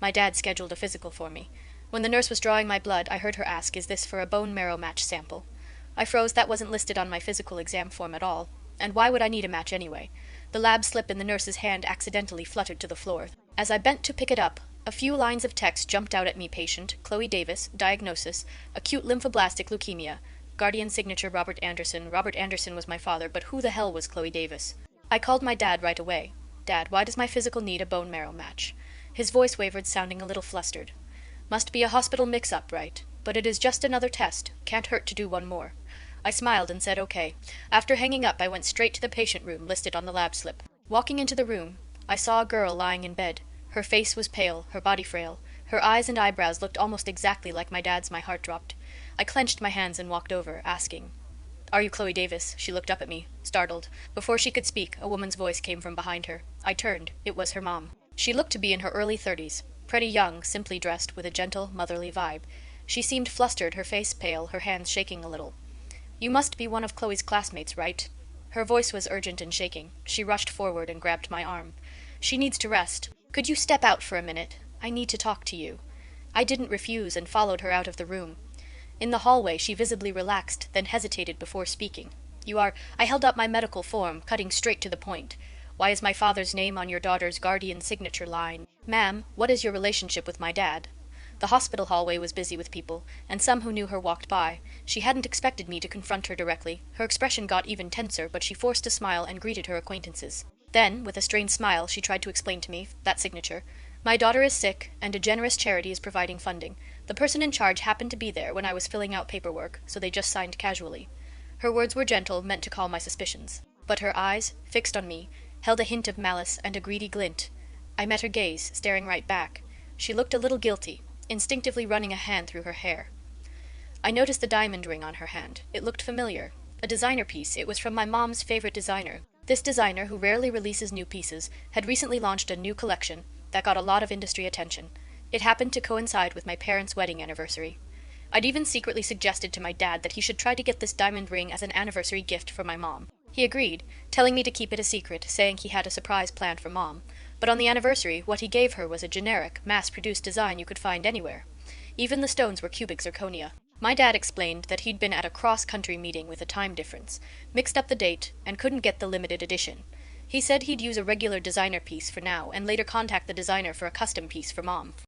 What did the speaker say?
My dad scheduled a physical for me. When the nurse was drawing my blood, I heard her ask, "Is this for a bone marrow match sample?" I froze. That wasn't listed on my physical exam form at all. And why would I need a match anyway? The lab slip in the nurse's hand accidentally fluttered to the floor. As I bent to pick it up, a few lines of text jumped out at me. Patient, Chloe Davis, diagnosis, acute lymphoblastic leukemia, guardian signature Robert Anderson. Robert Anderson was my father, but who the hell was Chloe Davis? I called my dad right away. "Dad, why does my physical need a bone marrow match?" His voice wavered, sounding a little flustered. "Must be a hospital mix-up, right? But it is just another test. Can't hurt to do one more." I smiled and said okay. After hanging up, I went straight to the patient room listed on the lab slip. Walking into the room, I saw a girl lying in bed. Her face was pale, her body frail. Her eyes and eyebrows looked almost exactly like my dad's. My heart dropped. I clenched my hands and walked over, asking, "Are you Chloe Davis?" She looked up at me, startled. Before she could speak, a woman's voice came from behind her. I turned. It was her mom. She looked to be in her early 30s, pretty young, simply dressed, with a gentle, motherly vibe. She seemed flustered, her face pale, her hands shaking a little. "You must be one of Chloe's classmates, right?" Her voice was urgent and shaking. She rushed forward and grabbed my arm. "She needs to rest. Could you step out for a minute? I need to talk to you." I didn't refuse and followed her out of the room. In the hallway she visibly relaxed, then hesitated before speaking. I held up my medical form, cutting straight to the point. "Why is my father's name on your daughter's guardian signature line?" "Ma'am, what is your relationship with my dad?" The hospital hallway was busy with people, and some who knew her walked by. She hadn't expected me to confront her directly. Her expression got even tenser, but she forced a smile and greeted her acquaintances. Then, with a strained smile, she tried to explain to me that signature. "My daughter is sick, and a generous charity is providing funding. The person in charge happened to be there when I was filling out paperwork, so they just signed casually." Her words were gentle, meant to calm my suspicions. But her eyes, fixed on me, held a hint of malice and a greedy glint. I met her gaze, staring right back. She looked a little guilty, instinctively running a hand through her hair. I noticed the diamond ring on her hand. It looked familiar. A designer piece. It was from my mom's favorite designer. This designer, who rarely releases new pieces, had recently launched a new collection that got a lot of industry attention. It happened to coincide with my parents' wedding anniversary. I'd even secretly suggested to my dad that he should try to get this diamond ring as an anniversary gift for my mom. He agreed, telling me to keep it a secret, saying he had a surprise planned for Mom. But on the anniversary, what he gave her was a generic, mass-produced design you could find anywhere. Even the stones were cubic zirconia. My dad explained that he'd been at a cross-country meeting with a time difference, mixed up the date, and couldn't get the limited edition. He said he'd use a regular designer piece for now, and later contact the designer for a custom piece for Mom.